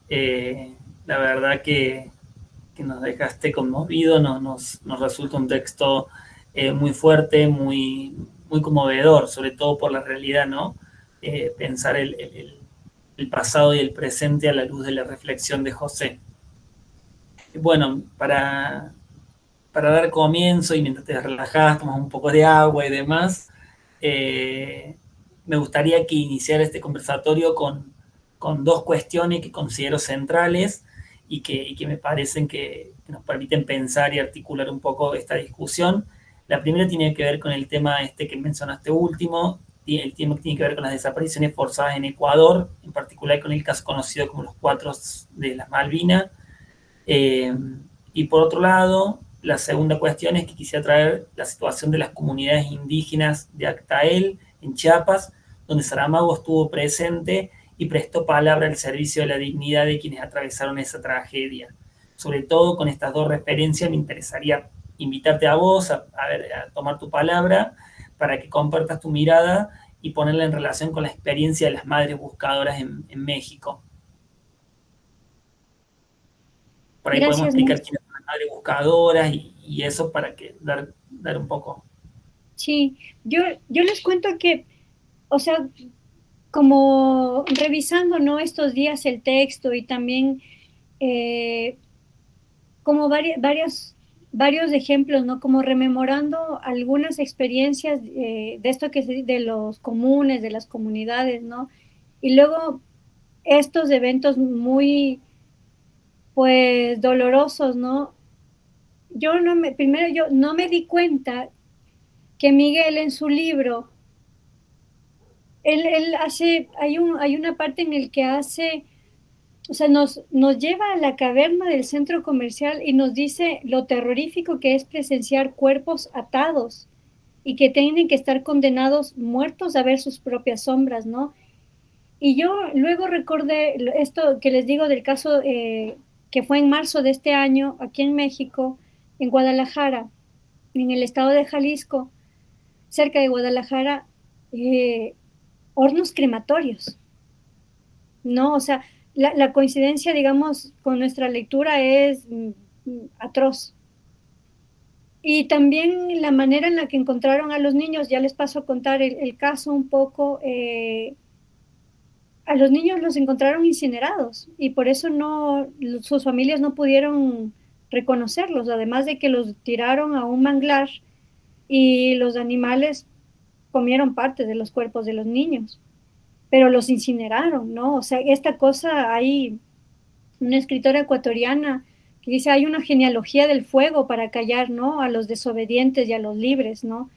La verdad que nos dejaste conmovido, nos resulta un texto muy fuerte, muy conmovedor, sobre todo por la realidad, ¿no? Pensar el pasado y el presente a la luz de la reflexión de José. Bueno, para dar comienzo y mientras te relajás, tomas un poco de agua y demás, eh, me gustaría que iniciara este conversatorio con dos cuestiones que considero centrales y que me parecen que nos permiten pensar y articular un poco esta discusión. La primera tiene que ver con el tema este que mencionaste último, y el tema que tiene que ver con las desapariciones forzadas en Ecuador, en particular con el caso conocido como los Cuatro de las Malvinas. Eh, y por otro lado, la segunda cuestión es que quisiera traer la situación de las comunidades indígenas de Actael, en Chiapas, donde Saramago estuvo presente y prestó palabra al servicio de la dignidad de quienes atravesaron esa tragedia. Sobre todo con estas dos referencias me interesaría invitarte a vos a tomar tu palabra para que compartas tu mirada y ponerla en relación con la experiencia de las madres buscadoras en México. Por ahí podemos Gracias, explicar Nils. quiénes son las madres buscadoras y eso para que dar un poco. Sí, yo les cuento que, o sea, como revisando, ¿no? Estos días el texto y también eh, como varios ejemplos, ¿no? Como rememorando algunas experiencias de esto de los comunes, de las comunidades, ¿no? Y luego estos eventos muy, pues, dolorosos, ¿no? Primero yo no me di cuenta que Miguel en su libro, él hace, hay una parte en el que hace, o sea, nos lleva a la caverna del centro comercial y nos dice lo terrorífico que es presenciar cuerpos atados y que tienen que estar condenados muertos a ver sus propias sombras, ¿no? Y yo luego recordé esto que les digo del caso que fue en marzo de este año aquí en México, en Guadalajara, en el estado de Jalisco, cerca de Guadalajara, eh, hornos crematorios, ¿no? O sea, la coincidencia, digamos, con nuestra lectura es atroz. Y también la manera en la que encontraron a los niños, ya les paso a contar el caso un poco, a los niños los encontraron incinerados y por eso no, sus familias no pudieron reconocerlos, además de que los tiraron a un manglar y los animales comieron parte de los cuerpos de los niños, pero los incineraron, ¿no? O sea, esta cosa, hay una escritora ecuatoriana que dice, hay una genealogía del fuego para callar, ¿no? A los desobedientes y a los libres, ¿no?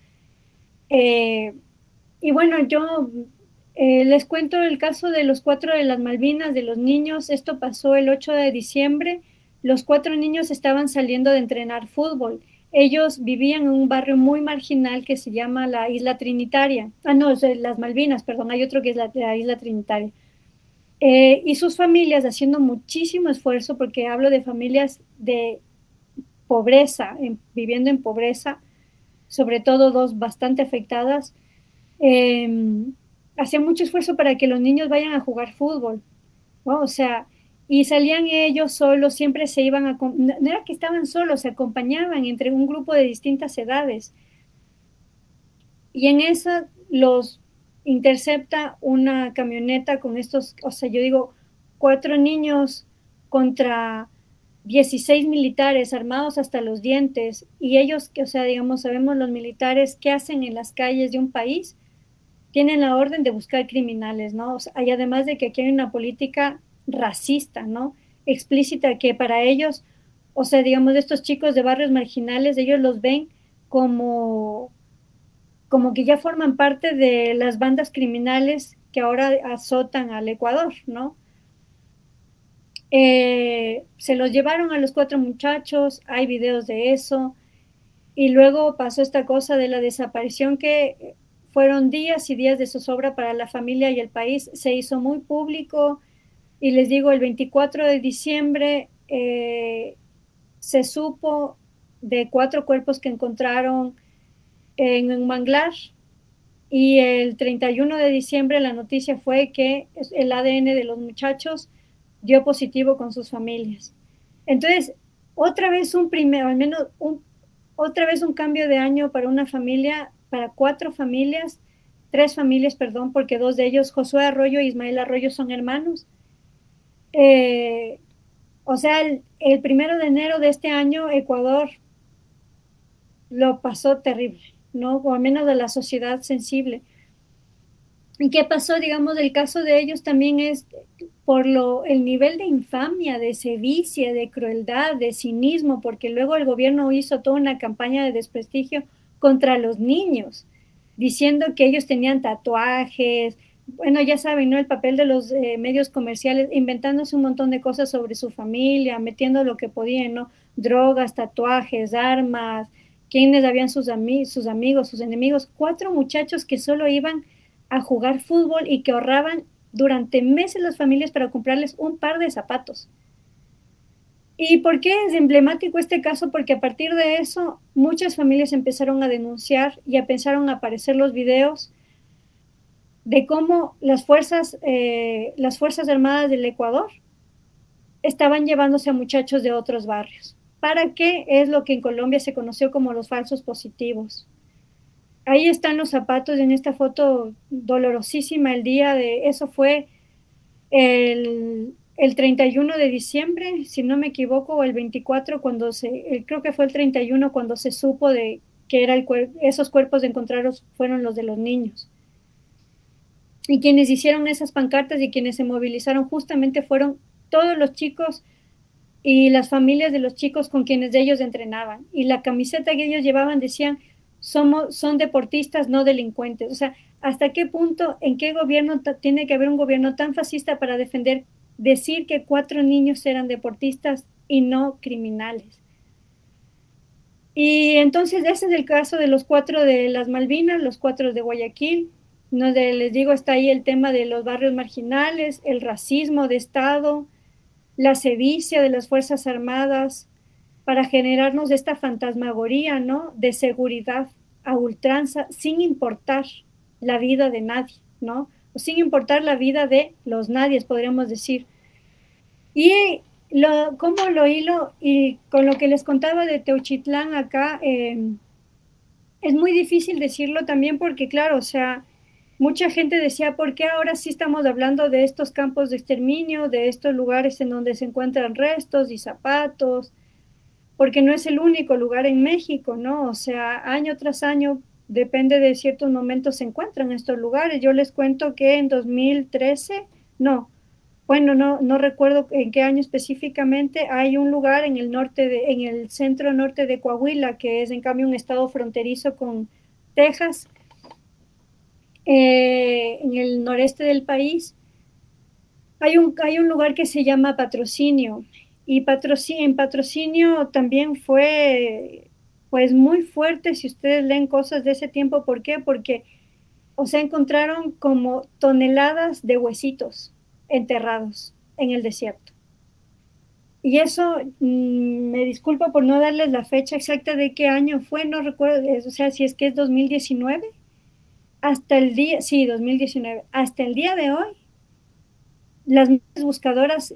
Eh, y bueno, yo les cuento el caso de los cuatro de las Malvinas, de los niños. Esto pasó el 8 de diciembre. Los cuatro niños estaban saliendo de entrenar fútbol. Ellos vivían en un barrio muy marginal que se llama la Isla Trinitaria. Ah, no, es de las Malvinas, perdón, hay otro que es la Isla Trinitaria. Y sus familias haciendo muchísimo esfuerzo, porque hablo de familias de pobreza, viviendo en pobreza, sobre todo dos bastante afectadas, eh, hacían mucho esfuerzo para que los niños vayan a jugar fútbol, ¿no? O sea, y salían ellos solos, siempre se iban no era que estaban solos, se acompañaban entre un grupo de distintas edades. Y en esa los intercepta una camioneta con estos, o sea, yo digo, cuatro niños contra 16 militares armados hasta los dientes. Y ellos, o sea, digamos, sabemos los militares qué hacen en las calles de un país, tienen la orden de buscar criminales, ¿no? O sea, y además de que aquí hay una política racista, ¿no? Explícita que para ellos, o sea, digamos, estos chicos de barrios marginales, ellos los ven como, como que ya forman parte de las bandas criminales que ahora azotan al Ecuador, ¿no? Se los llevaron a los cuatro muchachos, hay videos de eso, y luego pasó esta cosa de la desaparición que fueron días y días de zozobra para la familia y el país. Se hizo muy público y les digo, el 24 de diciembre se supo de cuatro cuerpos que encontraron en un manglar y el 31 de diciembre la noticia fue que el ADN de los muchachos dio positivo con sus familias. Entonces, otra vez otra vez un cambio de año para una familia, para 4 familias, 3 familias, perdón, porque 2 de ellos, Josué Arroyo y Ismael Arroyo, son hermanos. Eh, o sea, el 1 de enero de este año, Ecuador lo pasó terrible, ¿no? O al menos de la sociedad sensible. ¿Y qué pasó? Digamos, el caso de ellos también es por el nivel de infamia, de sevicia, de crueldad, de cinismo, porque luego el gobierno hizo toda una campaña de desprestigio contra los niños, diciendo que ellos tenían tatuajes, bueno, ya saben, ¿no? El papel de los medios comerciales, inventándose un montón de cosas sobre su familia, metiendo lo que podían, ¿no? Drogas, tatuajes, armas, quiénes habían sus amigos, sus enemigos. 4 muchachos que solo iban a jugar fútbol y que ahorraban durante meses las familias para comprarles un par de zapatos. ¿Y por qué es emblemático este caso? Porque a partir de eso muchas familias empezaron a denunciar y empezaron a aparecer los videos de cómo las fuerzas armadas del Ecuador estaban llevándose a muchachos de otros barrios. ¿Para qué? Es lo que en Colombia se conoció como los falsos positivos. Ahí están los zapatos en esta foto dolorosísima. Eso fue el 31 de diciembre, si no me equivoco, o el 24, creo que fue el 31 cuando se supo de que esos cuerpos encontrados fueron los de los niños. Y quienes hicieron esas pancartas y quienes se movilizaron justamente fueron todos los chicos y las familias de los chicos con quienes ellos entrenaban. Y la camiseta que ellos llevaban decían: son deportistas, no delincuentes. O sea, ¿hasta qué punto, en qué gobierno tiene que haber un gobierno tan fascista para decir que 4 niños eran deportistas y no criminales? Y entonces ese es el caso de los 4 de las Malvinas, los 4 de Guayaquil. Les digo, está ahí el tema de los barrios marginales, el racismo de Estado, la sevicia de las Fuerzas Armadas, para generarnos esta fantasmagoría, ¿no? De seguridad a ultranza, sin importar la vida de nadie, ¿no? O sin importar la vida de los nadies, podríamos decir. Y cómo lo hilo, y con lo que les contaba de Teuchitlán acá, es muy difícil decirlo también porque, claro, o sea, mucha gente decía: ¿por qué ahora sí estamos hablando de estos campos de exterminio, de estos lugares en donde se encuentran restos y zapatos? Porque no es el único lugar en México, ¿no? O sea, año tras año, depende de ciertos momentos, se encuentran estos lugares. Yo les cuento que en 2013, no, bueno, no recuerdo en qué año específicamente, hay un lugar en en el centro norte de Coahuila, que es en cambio un estado fronterizo con Texas, en el noreste del país. Hay un lugar que se llama Patrocinio, y en Patrocinio también fue pues muy fuerte si ustedes leen cosas de ese tiempo. ¿Por qué? Porque, o sea, encontraron como toneladas de huesitos enterrados en el desierto. Y eso, me disculpo por no darles la fecha exacta de qué año fue, no recuerdo, o sea, si es que es 2019, sí, 2019, hasta el día de hoy, las buscadoras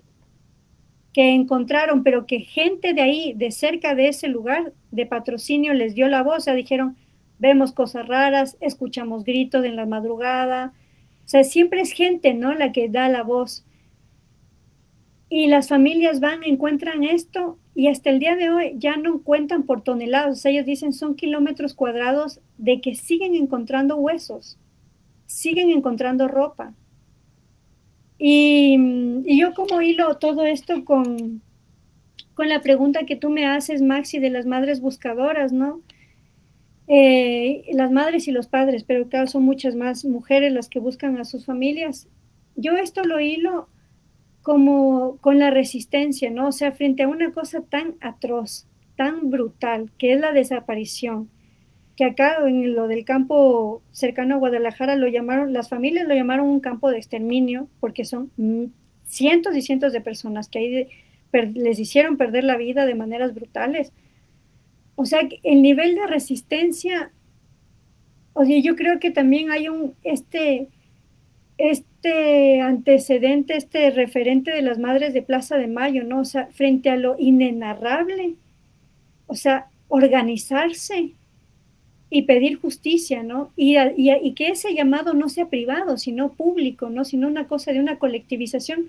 que encontraron, pero que gente de ahí, de cerca de ese lugar de Patrocinio, les dio la voz. O sea, dijeron: vemos cosas raras, escuchamos gritos en la madrugada. O sea, siempre es gente, ¿no?, la que da la voz. Y las familias van, encuentran esto, y hasta el día de hoy ya no cuentan por toneladas. O sea, ellos dicen: son kilómetros cuadrados de que siguen encontrando huesos, siguen encontrando ropa. Y yo como hilo todo esto con la pregunta que tú me haces, Maxi, de las madres buscadoras, ¿no? Las madres y los padres, pero claro, son muchas más mujeres las que buscan a sus familias. Yo esto lo hilo como con la resistencia, ¿no? O sea, frente a una cosa tan atroz, tan brutal, que es la desaparición, que acá en lo del campo cercano a Guadalajara las familias lo llamaron un campo de exterminio, porque son cientos y cientos de personas que ahí les hicieron perder la vida de maneras brutales. O sea, el nivel de resistencia, o sea, yo creo que también hay este antecedente, este referente de las madres de Plaza de Mayo, ¿no? O sea, frente a lo inenarrable, o sea, organizarse y pedir justicia, ¿no? Y que ese llamado no sea privado, sino público, ¿no? Sino una cosa de una colectivización.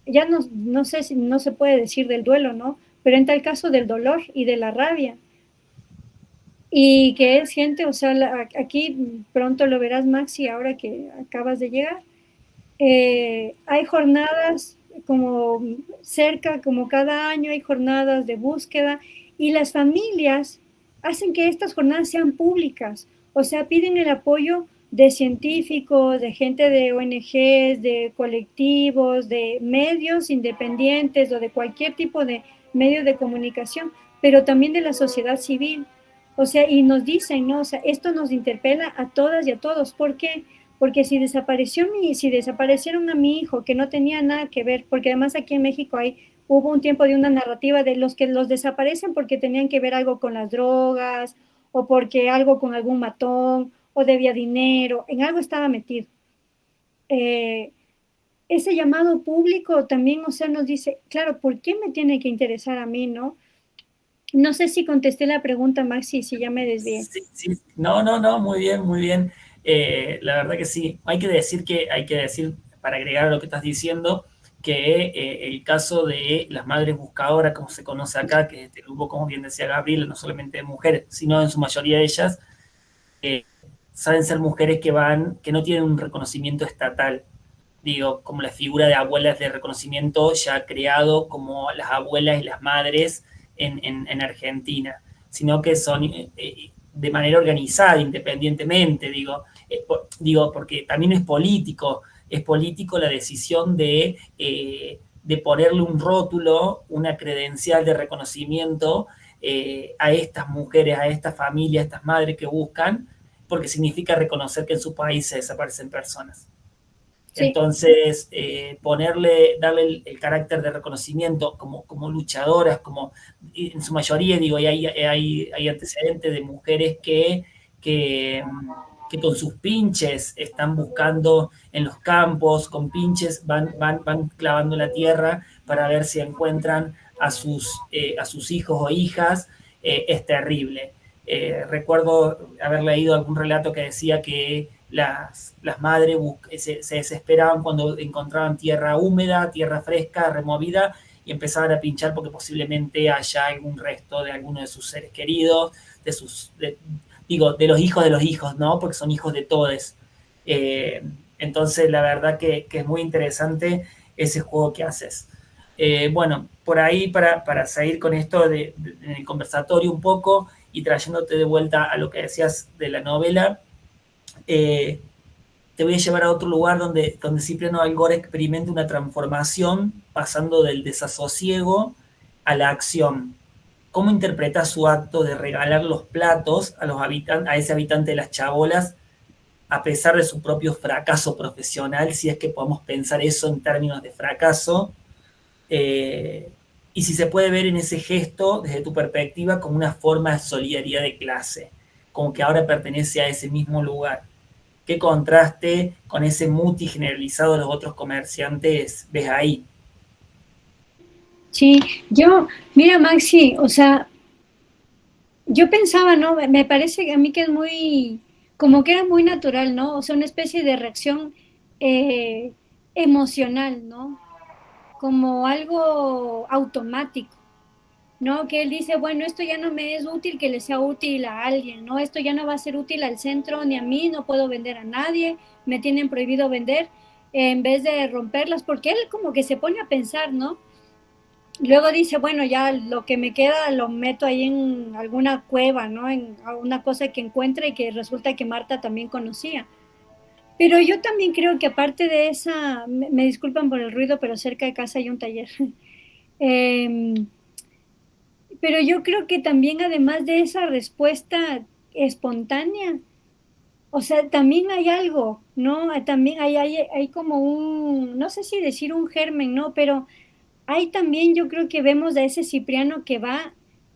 Ya no sé si no se puede decir del duelo, ¿no? Pero en tal caso del dolor y de la rabia. Y que es gente, o sea, aquí pronto lo verás, Maxi, ahora que acabas de llegar. Hay jornadas como cerca, como cada año hay jornadas de búsqueda y las familias hacen que estas jornadas sean públicas, o sea, piden el apoyo de científicos, de gente de ONGs, de colectivos, de medios independientes o de cualquier tipo de medio de comunicación, pero también de la sociedad civil. O sea, y nos dicen, ¿no? O sea, esto nos interpela a todas y a todos. ¿Por qué? Porque si desaparecieron a mi hijo, que no tenía nada que ver, porque además aquí en México hubo un tiempo de una narrativa de los que los desaparecen porque tenían que ver algo con las drogas, o porque algo con algún matón, o debía dinero, en algo estaba metido. Eh, Ese llamado público también, o sea, nos dice, claro, ¿por qué me tiene que interesar a mí, no? No sé si contesté la pregunta, Maxi, si ya me desvié. Sí, sí. No, no, no, muy bien, muy bien. La verdad que sí. Hay que decir, para agregar a lo que estás diciendo, que el caso de las madres buscadoras, como se conoce acá, que es este grupo, como bien decía Gabriel, no solamente de mujeres, sino en su mayoría de ellas, saben ser mujeres que no tienen un reconocimiento estatal. Digo, como la figura de abuelas de reconocimiento ya creado como las abuelas y las madres en Argentina, sino que son de manera organizada, independientemente, digo, porque también es político la decisión de ponerle un rótulo, una credencial de reconocimiento a estas mujeres, a estas familias, a estas madres que buscan, porque significa reconocer que en su país se desaparecen personas. Sí, Entonces, darle el carácter de reconocimiento como luchadoras, como en su mayoría, digo, y hay antecedentes de mujeres que, que con sus pinches están buscando en los campos, con pinches van clavando la tierra para ver si encuentran a sus hijos o hijas, es terrible. Recuerdo haber leído algún relato que decía que las madres se desesperaban cuando encontraban tierra húmeda, tierra fresca, removida, y empezaban a pinchar porque posiblemente haya algún resto de alguno de sus seres queridos, de los hijos, ¿no? Porque son hijos de todos. Entonces, la verdad que es muy interesante ese juego que haces. Bueno, por ahí para seguir con esto en el conversatorio un poco y trayéndote de vuelta a lo que decías de la novela, eh, te voy a llevar a otro lugar donde Cipriano Algora experimenta una transformación pasando del desasosiego a la acción. ¿Cómo interpreta su acto de regalar los platos a ese habitante de las chabolas a pesar de su propio fracaso profesional, si es que podemos pensar eso en términos de fracaso? Y si se puede ver en ese gesto, desde tu perspectiva, como una forma de solidaridad de clase, como que ahora pertenece a ese mismo lugar. ¿Qué contraste con ese muti generalizado de los otros comerciantes ves ahí? sí, mira, Maxi, o sea, yo pensaba, ¿no? Me parece a mí que es muy, como que era muy natural, ¿no? O sea, una especie de reacción eh, emocional, ¿no? Como algo automático, ¿no? Que él dice, bueno, esto ya no me es útil que le sea útil a alguien, ¿no? Esto ya no va a ser útil al centro ni a mí, no puedo vender a nadie, me tienen prohibido vender, en vez de romperlas, porque él como que se pone a pensar, ¿no? Luego dice, bueno, ya lo que me queda lo meto ahí en alguna cueva, ¿no? En alguna cosa que encuentre y que resulta que Marta también conocía. Pero yo también creo que aparte de esa, me disculpan por el ruido, pero cerca de casa hay un taller. Em, pero yo creo que también además de esa respuesta espontánea, o sea, también hay algo, ¿no? También hay como un, no sé si decir un germen, ¿no? Pero hay también, yo creo que vemos a ese Cipriano que va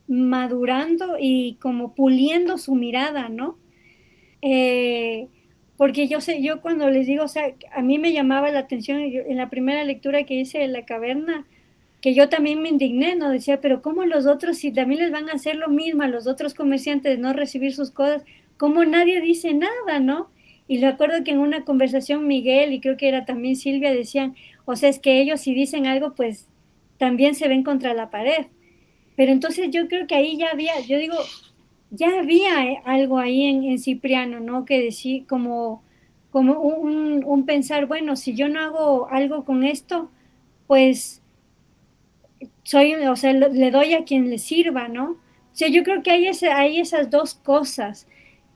madurando y como puliendo su mirada, ¿no? Eh, porque yo sé, yo cuando les digo, o sea, a mí me llamaba la atención en la primera lectura que hice de La Caverna, que yo también me indigné, ¿no? Decía, pero ¿cómo los otros, si también les van a hacer lo mismo a los otros comerciantes, no recibir sus cosas, cómo nadie dice nada, ¿no? Y recuerdo que en una conversación Miguel y creo que era también Silvia decían, o sea, es que ellos si dicen algo, pues también se ven contra la pared. Pero entonces yo creo que ahí ya había, yo digo, ya había algo ahí en Cipriano, ¿no? Que decir, como un pensar, bueno, si yo no hago algo con esto, pues soy, o sea, le doy a quien le sirva, ¿no? O sea, yo creo que hay esas dos cosas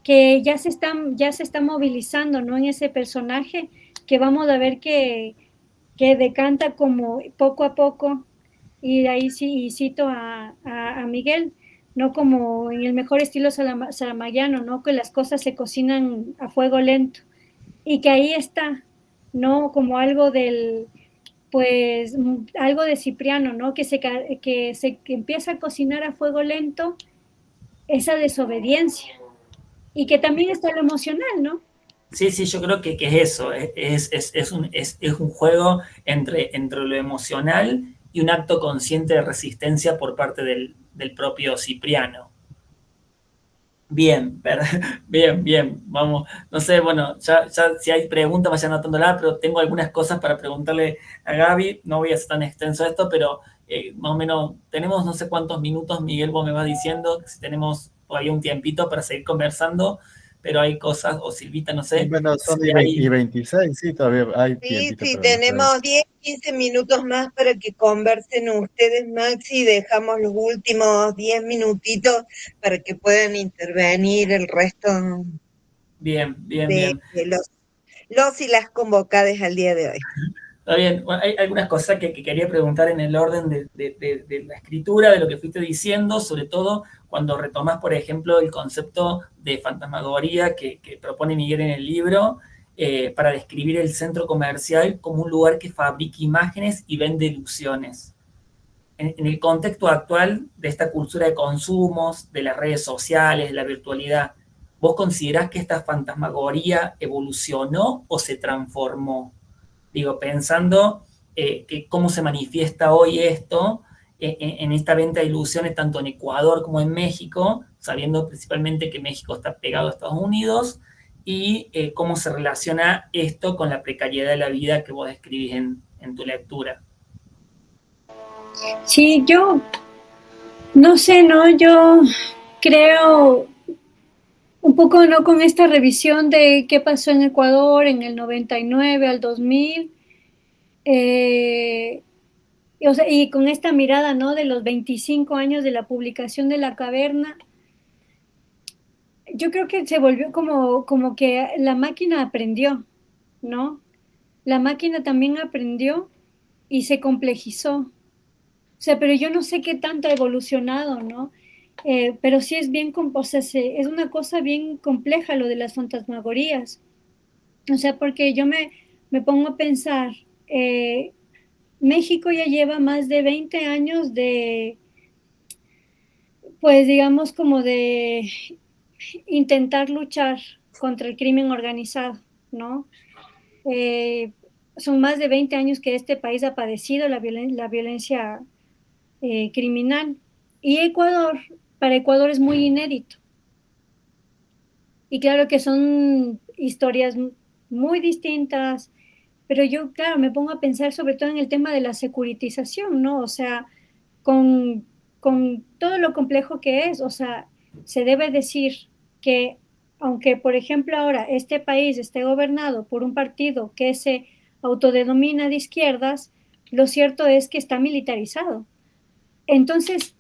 que ya se están movilizando, ¿no? En ese personaje que vamos a ver que decanta como poco a poco, y ahí sí y cito a Miguel, no como en el mejor estilo saramaguiano, ¿no? Que las cosas se cocinan a fuego lento, y que ahí está, ¿no? Como algo del, pues algo de Cipriano, ¿no? Que empieza a cocinar a fuego lento esa desobediencia y que también está lo emocional, ¿no? Sí, sí, yo creo que es eso, es un juego entre lo emocional y un acto consciente de resistencia por parte del propio Cipriano. Bien, bien, bien, vamos. No sé, bueno, ya si hay preguntas vayan anotándola, pero tengo algunas cosas para preguntarle a Gaby. No voy a ser tan extenso esto, pero más o menos tenemos no sé cuántos minutos, Miguel, vos me vas diciendo si tenemos todavía un tiempito para seguir conversando, pero hay cosas, o Silvita, no sé, Bueno, son si y hay. 26, sí, todavía hay Sí, tiempito sí, para hablar. tenemos 10, 15 minutos más para que conversen ustedes, Maxi, y dejamos los últimos 10 minutitos para que puedan intervenir el resto Bien, bien, de bien. los y las convocadas al día de hoy. Está bien, bueno, hay algunas cosas que quería preguntar en el orden de la escritura, de lo que fuiste diciendo, sobre todo cuando retomas, por ejemplo, el concepto de fantasmagoría que propone Miguel en el libro, para describir el centro comercial como un lugar que fabrica imágenes y vende ilusiones. En el contexto actual de esta cultura de consumos, de las redes sociales, de la virtualidad, ¿vos considerás que esta fantasmagoría evolucionó o se transformó? Digo, pensando que cómo se manifiesta hoy esto en esta venta de ilusiones tanto en Ecuador como en México, sabiendo principalmente que México está pegado a Estados Unidos, y cómo se relaciona esto con la precariedad de la vida que vos describís en tu lectura. Sí, yo no sé, ¿no? Yo creo un poco, ¿no? Con esta revisión de qué pasó en Ecuador en el 99 al 2000, eh, o sea, y con esta mirada, ¿no? De los 25 años de la publicación de La Caverna, yo creo que se volvió como que la máquina aprendió, ¿no? La máquina también aprendió y se complejizó. O sea, pero yo no sé qué tanto ha evolucionado, ¿no? Pero sí es bien, o sea, es una cosa bien compleja lo de las fantasmagorías. O sea, porque me pongo a pensar, eh, México ya lleva más de 20 años de, pues digamos, como de intentar luchar contra el crimen organizado, ¿no? Eh, Son más de 20 años que este país ha padecido la violencia criminal. Y Ecuador, para Ecuador es muy inédito. Y claro que son historias muy distintas, pero yo, claro, me pongo a pensar sobre todo en el tema de la securitización, ¿no? O sea, con, con todo lo complejo que es, o sea, se debe decir que aunque, por ejemplo, ahora este país esté gobernado por un partido que se autodenomina de izquierdas, lo cierto es que está militarizado. Entonces,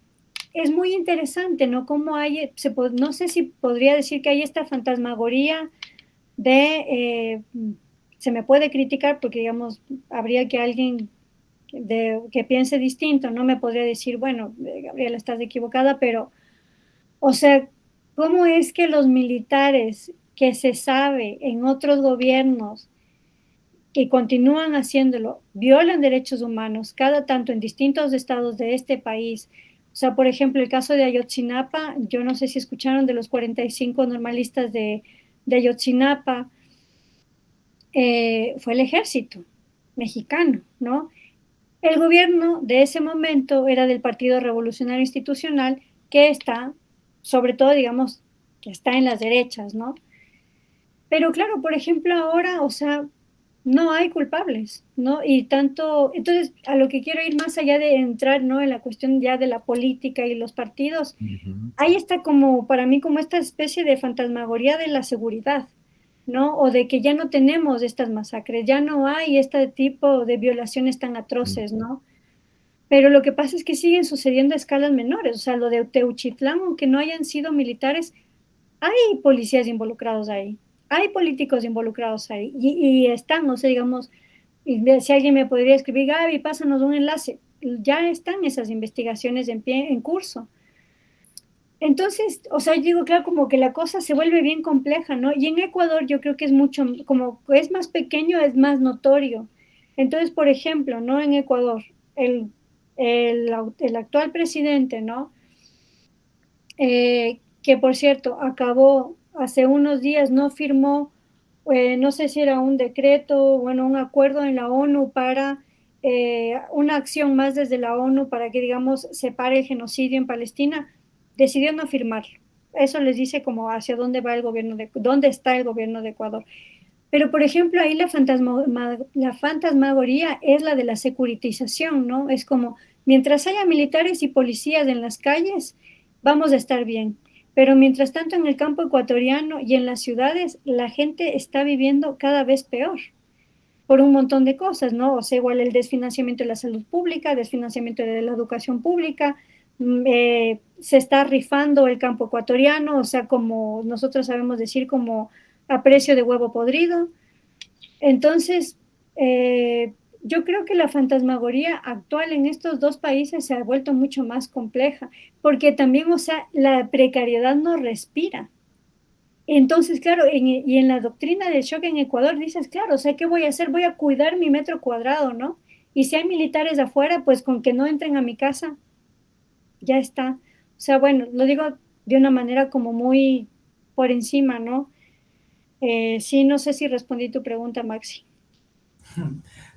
es muy interesante, ¿no? Cómo hay, no sé si podría decir que hay esta fantasmagoría de, se me puede criticar porque, digamos, habría que alguien que piense distinto, no me podría decir, bueno, Gabriela, estás equivocada, pero, o sea, ¿cómo es que los militares que se sabe en otros gobiernos que continúan haciéndolo, violan derechos humanos cada tanto en distintos estados de este país? O sea, por ejemplo, el caso de Ayotzinapa, yo no sé si escucharon de los 45 normalistas de Ayotzinapa, fue el ejército mexicano, ¿no? El gobierno de ese momento era del Partido Revolucionario Institucional, que está, sobre todo, digamos, que está en las derechas, ¿no? Pero claro, por ejemplo, ahora, o sea, no hay culpables, ¿no? Y tanto, entonces, a lo que quiero ir más allá de entrar, ¿no? En la cuestión ya de la política y los partidos, ahí está como, para mí, como esta especie de fantasmagoría de la seguridad, ¿no? O de que ya no tenemos estas masacres, ya no hay este tipo de violaciones tan atroces, ¿no? Pero lo que pasa es que siguen sucediendo a escalas menores, o sea, lo de Teuchitlán, aunque no hayan sido militares, hay policías involucrados ahí, hay políticos involucrados ahí, y están, o sea, digamos, si alguien me podría escribir, Gaby, pásanos un enlace, ya están esas investigaciones en pie, en curso. Entonces, o sea, yo digo, claro, como que la cosa se vuelve bien compleja, ¿no? Y en Ecuador yo creo que es mucho, como es más pequeño, es más notorio. Entonces, por ejemplo, ¿no? En Ecuador, el actual presidente, ¿no? Que por cierto, acabó hace unos días, no firmó, no sé si era un decreto, bueno, un acuerdo en la ONU para una acción más desde la ONU para que, digamos, se pare el genocidio en Palestina, decidió no firmarlo. Eso les dice como hacia dónde va el gobierno dónde está el gobierno de Ecuador. Pero, por ejemplo, ahí la fantasmagoría es la de la securitización, ¿no? Es como, mientras haya militares y policías en las calles, vamos a estar bien. Pero mientras tanto, en el campo ecuatoriano y en las ciudades, la gente está viviendo cada vez peor por un montón de cosas, ¿no? O sea, igual el desfinanciamiento de la salud pública, desfinanciamiento de la educación pública, se está rifando el campo ecuatoriano, o sea, como nosotros sabemos decir, como a precio de huevo podrido. Entonces, yo creo que la fantasmagoría actual en estos dos países se ha vuelto mucho más compleja, porque también, o sea, la precariedad no respira. Entonces, claro, y en la doctrina del shock en Ecuador dices, claro, o sea, ¿qué voy a hacer? Voy a cuidar mi metro cuadrado, ¿no? Y si hay militares afuera, pues con que no entren a mi casa, ya está. O sea, bueno, lo digo de una manera como muy por encima, ¿no? Sí, no sé si respondí tu pregunta, Maxi.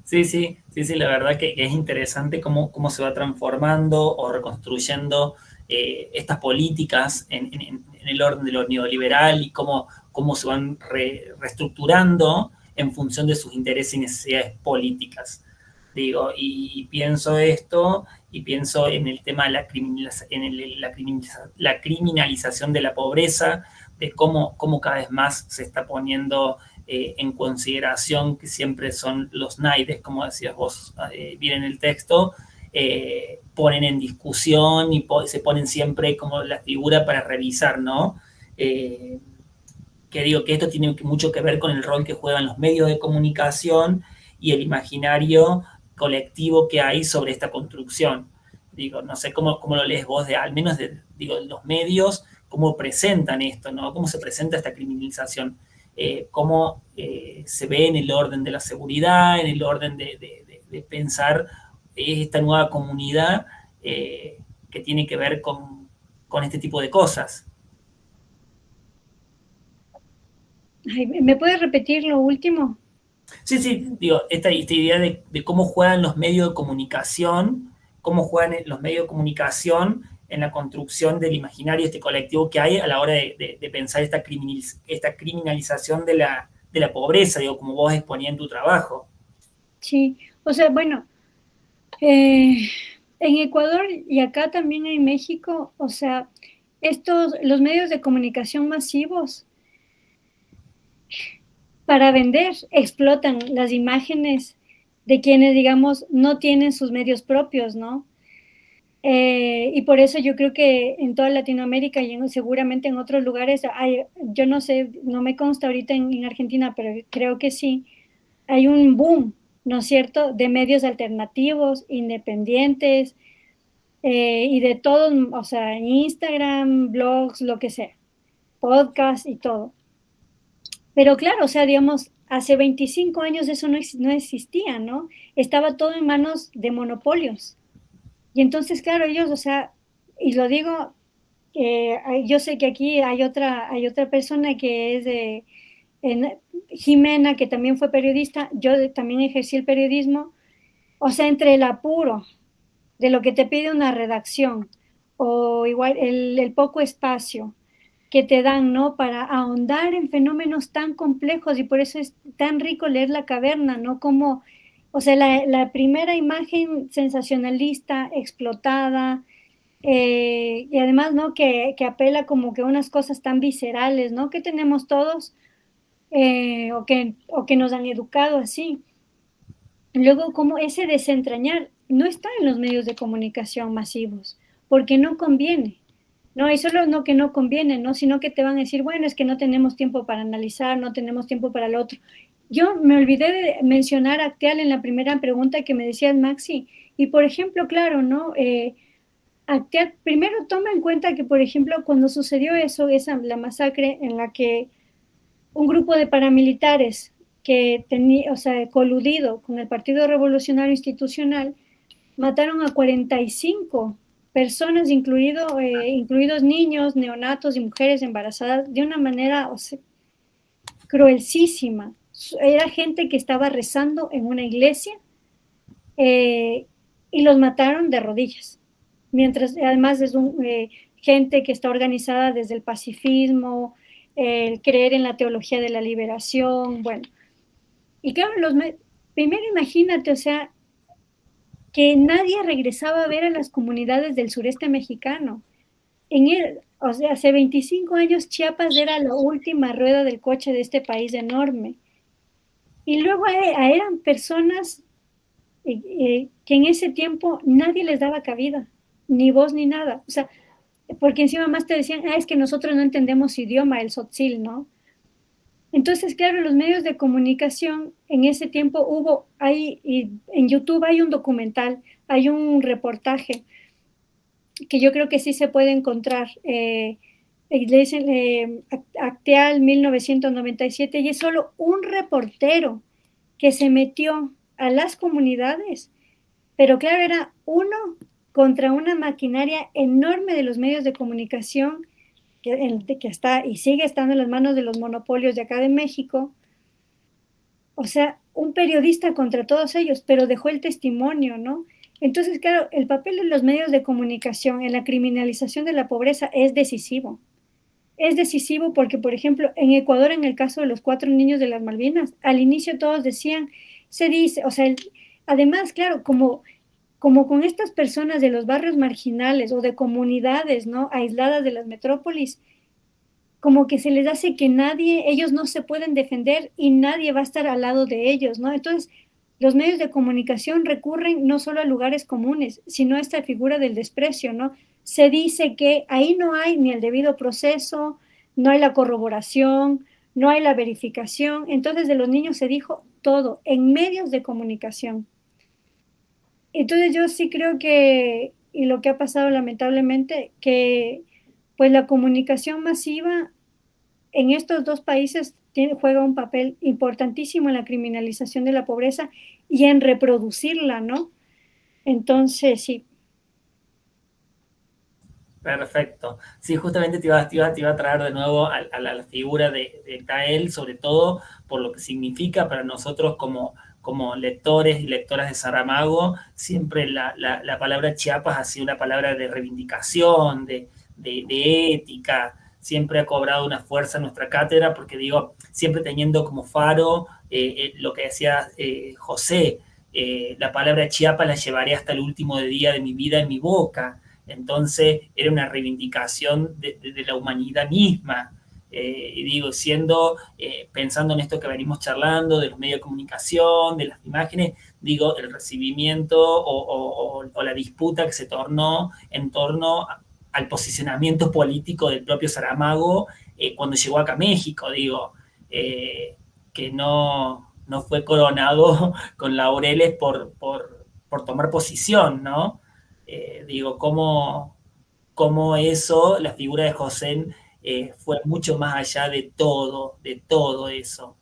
Sí, la verdad que es interesante cómo se va transformando o reconstruyendo estas políticas en el orden de lo neoliberal y cómo se van reestructurando en función de sus intereses y necesidades políticas. Digo, y pienso esto y pienso en el tema de la criminalización de la pobreza, de cómo cada vez más se está poniendo en consideración que siempre son los naides, como decías vos bien en el texto, ponen en discusión y se ponen siempre como la figura para revisar, ¿no? Que digo que esto tiene mucho que ver con el rol que juegan los medios de comunicación y el imaginario colectivo que hay sobre esta construcción. Digo, no sé cómo lo lees vos, al menos de los medios, cómo presentan esto, ¿no? Cómo se presenta esta criminalización. Cómo se ve en el orden de la seguridad, en el orden de pensar esta nueva comunidad que tiene que ver con este tipo de cosas. Ay, ¿me puedes repetir lo último? Sí, digo, esta idea de cómo juegan los medios de comunicación, cómo juegan los medios de comunicación en la construcción del imaginario, este colectivo que hay a la hora de pensar esta criminalización de la pobreza, digo, como vos exponías en tu trabajo. Sí, o sea, bueno, en Ecuador y acá también en México, o sea, los medios de comunicación masivos para vender explotan las imágenes de quienes, digamos, no tienen sus medios propios, ¿no? Y por eso yo creo que en toda Latinoamérica y seguramente en otros lugares, yo no sé, no me consta ahorita en Argentina, pero creo que sí, hay un boom, ¿no es cierto?, de medios alternativos, independientes y de todos, o sea, Instagram, blogs, lo que sea, podcast y todo. Pero claro, o sea, digamos, hace 25 años eso no existía, ¿no? Estaba todo en manos de monopolios. Y entonces, claro, ellos, o sea, y lo digo, yo sé que aquí hay otra persona que es Jimena, que también fue periodista, yo también ejercí el periodismo, o sea, entre el apuro de lo que te pide una redacción o igual el poco espacio que te dan, ¿no? Para ahondar en fenómenos tan complejos y por eso es tan rico leer La Caverna, ¿no? Como, o sea, la primera imagen sensacionalista, explotada, y además, ¿no? Que apela como que a unas cosas tan viscerales, ¿no? Que tenemos todos, o que nos han educado así. Luego, como ese desentrañar no está en los medios de comunicación masivos, porque no conviene. No, y solo no que no conviene, ¿no? Sino que te van a decir, bueno, es que no tenemos tiempo para analizar, no tenemos tiempo para lo otro. Yo me olvidé de mencionar a Acteal en la primera pregunta que me decías, Maxi. Y por ejemplo, claro, ¿no? Acteal, primero toma en cuenta que, por ejemplo, cuando sucedió eso, la masacre en la que un grupo de paramilitares que tenía, o sea, coludido con el Partido Revolucionario Institucional, mataron a 45 personas, incluidos niños, neonatos y mujeres embarazadas, de una manera, o sea, cruelísima. Era gente que estaba rezando en una iglesia, y los mataron de rodillas. Mientras, además, gente que está organizada desde el pacifismo, el creer en la teología de la liberación, bueno. Y claro, primero imagínate, o sea, que nadie regresaba a ver a las comunidades del sureste mexicano. O sea, hace 25 años Chiapas era la última rueda del coche de este país enorme. Y luego eran personas que en ese tiempo nadie les daba cabida, ni voz ni nada. O sea, porque encima más te decían, es que nosotros no entendemos idioma, el tzotzil, ¿no? Entonces, claro, los medios de comunicación en ese tiempo y en YouTube hay un documental, hay un reportaje que yo creo que sí se puede encontrar. Le dicen Acteal 1997 y es solo un reportero que se metió a las comunidades, pero claro, era uno contra una maquinaria enorme de los medios de comunicación que está y sigue estando en las manos de los monopolios de acá de México. O sea, un periodista contra todos ellos, pero dejó el testimonio, ¿no? Entonces, claro, el papel de los medios de comunicación en la criminalización de la pobreza es decisivo. Es decisivo porque, por ejemplo, en Ecuador, en el caso de los 4 niños de las Malvinas, al inicio todos decían, se dice, o sea, además, claro, como con estas personas de los barrios marginales o de comunidades, ¿no? Aisladas de las metrópolis, como que se les hace que ellos no se pueden defender y nadie va a estar al lado de ellos, ¿no? Entonces, los medios de comunicación recurren no solo a lugares comunes, sino a esta figura del desprecio, ¿no? Se dice que ahí no hay ni el debido proceso, no hay la corroboración, no hay la verificación. Entonces, de los niños se dijo todo en medios de comunicación. Entonces, yo sí creo que, y lo que ha pasado lamentablemente, que pues la comunicación masiva en estos dos países juega un papel importantísimo en la criminalización de la pobreza y en reproducirla, ¿no? Entonces, sí. Perfecto. Sí, justamente te iba a traer de nuevo a la figura de Cael, sobre todo por lo que significa para nosotros como lectores y lectoras de Saramago. Siempre la palabra Chiapas ha sido una palabra de reivindicación, de ética. Siempre ha cobrado una fuerza en nuestra cátedra, porque digo, siempre teniendo como faro lo que decía José, la palabra Chiapas la llevaré hasta el último día de mi vida en mi boca. Entonces era una reivindicación de la humanidad misma. Y digo, pensando en esto que venimos charlando, de los medios de comunicación, de las imágenes, digo, el recibimiento o la disputa que se tornó en torno al posicionamiento político del propio Saramago cuando llegó acá a México, digo, que no fue coronado con laureles por tomar posición, ¿no? Digo, cómo eso, la figura de José fue mucho más allá de todo eso.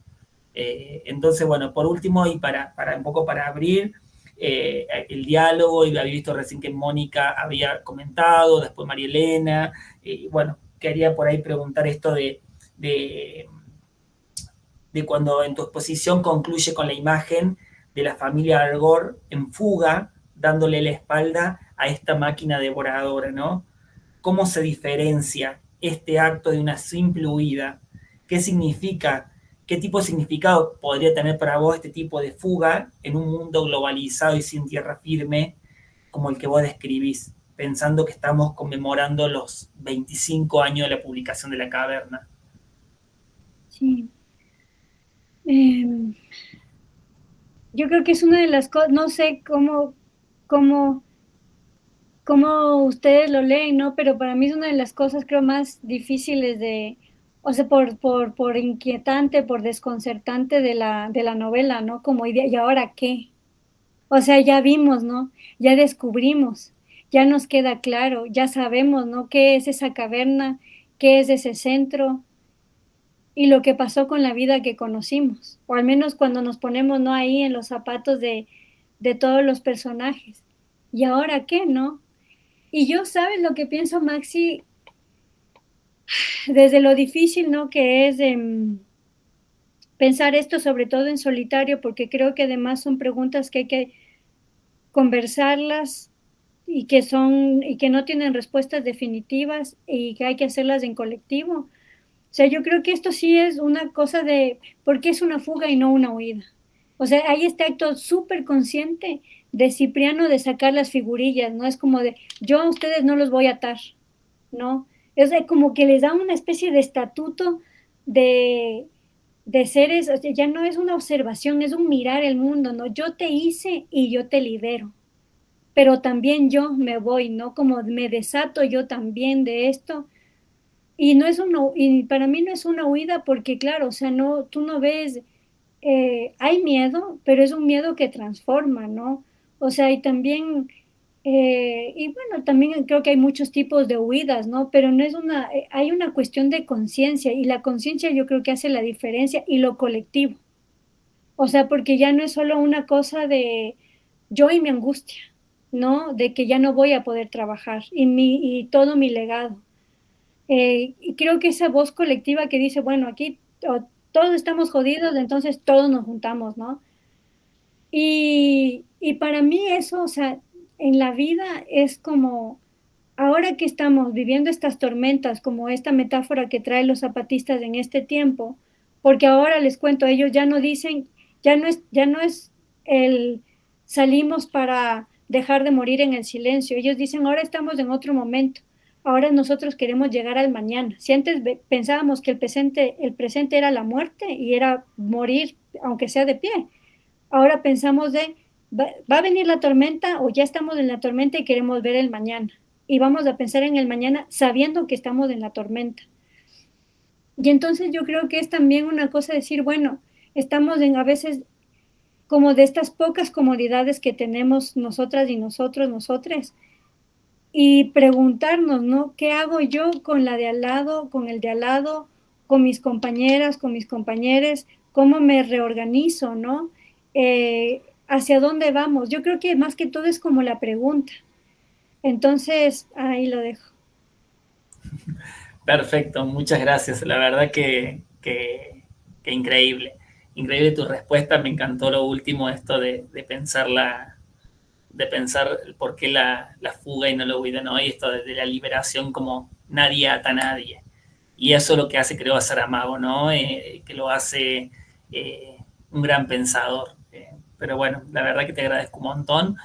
Entonces, bueno, por último, y un poco para abrir el diálogo, y había visto recién que Mónica había comentado, después María Elena, bueno, quería por ahí preguntar esto de de cuando en tu exposición concluye con la imagen de la familia Algor en fuga, dándole la espalda a esta máquina devoradora, ¿no? ¿Cómo se diferencia este acto de una simple huida? ¿Qué significa? ¿Qué tipo de significado podría tener para vos este tipo de fuga en un mundo globalizado y sin tierra firme como el que vos describís, pensando que estamos conmemorando los 25 años de la publicación de La Caverna? Sí. Em, yo creo que es una de las cosas, no sé cómo, cómo ustedes lo leen, ¿no? Pero para mí es una de las cosas, creo, más difíciles de, o sea, por inquietante, por desconcertante de la novela, ¿no? Como, ¿y ahora qué? O sea, ya vimos, ¿no? Ya descubrimos, ya nos queda claro, ya sabemos, ¿no? ¿Qué es esa caverna? ¿Qué es ese centro? Y lo que pasó con la vida que conocimos, o al menos cuando nos ponemos, ¿no? Ahí en los zapatos de todos los personajes. ¿Y ahora qué, no? Y yo, ¿sabes lo que pienso, Maxi? Desde lo difícil, ¿no? Que es pensar esto, sobre todo en solitario, porque creo que además son preguntas que hay que conversarlas y que no tienen respuestas definitivas y que hay que hacerlas en colectivo. O sea, yo creo que esto sí es una cosa de por qué es una fuga y no una huida. O sea, hay este acto súper consciente de Cipriano de sacar las figurillas, ¿no? Es como de, yo a ustedes no los voy a atar, ¿no? Es como que les da una especie de estatuto de, de seres, o sea, ya no es una observación, es un mirar el mundo, ¿no? Yo te hice y yo te libero, pero también yo me voy, ¿no? Como me desato yo también de esto. Y no es una, y para mí no es una huida porque, claro, o sea, no, tú no ves, hay miedo, pero es un miedo que transforma, ¿no? O sea, y también, y bueno, también creo que hay muchos tipos de huidas, ¿no? Pero no es una, hay una cuestión de conciencia y la conciencia yo creo que hace la diferencia y lo colectivo. O sea, porque ya no es solo una cosa de yo y mi angustia, ¿no? De que ya no voy a poder trabajar y todo mi legado. Y creo que esa voz colectiva que dice, bueno, aquí todos estamos jodidos, entonces todos nos juntamos, ¿no? Y para mí eso, o sea, en la vida es como, ahora que estamos viviendo estas tormentas, como esta metáfora que traen los zapatistas en este tiempo, porque ahora les cuento, ellos ya no dicen, ya no es el salimos para dejar de morir en el silencio, ellos dicen, ahora estamos en otro momento. Ahora nosotros queremos llegar al mañana. Si antes pensábamos que el presente era la muerte y era morir, aunque sea de pie, ahora pensamos de, va a venir la tormenta o ya estamos en la tormenta y queremos ver el mañana. Y vamos a pensar en el mañana sabiendo que estamos en la tormenta. Y entonces yo creo que es también una cosa decir, bueno, estamos en a veces como de estas pocas comodidades que tenemos nosotras y nosotros, nosotres, y preguntarnos, ¿no? ¿Qué hago yo con la de al lado, con el de al lado, con mis compañeras, con mis compañeros? ¿Cómo me reorganizo, ¿no? ¿Hacia dónde vamos? Yo creo que más que todo es como la pregunta. Entonces, ahí lo dejo. Perfecto, muchas gracias. La verdad que increíble. Increíble tu respuesta. Me encantó lo último, esto de pensar de pensar por qué la fuga y no la huida, ¿no? Y esto de la liberación como nadie ata a nadie. Y eso es lo que hace, creo, a Saramago, ¿no? Que lo hace un gran pensador. Pero bueno, la verdad que te agradezco un montón.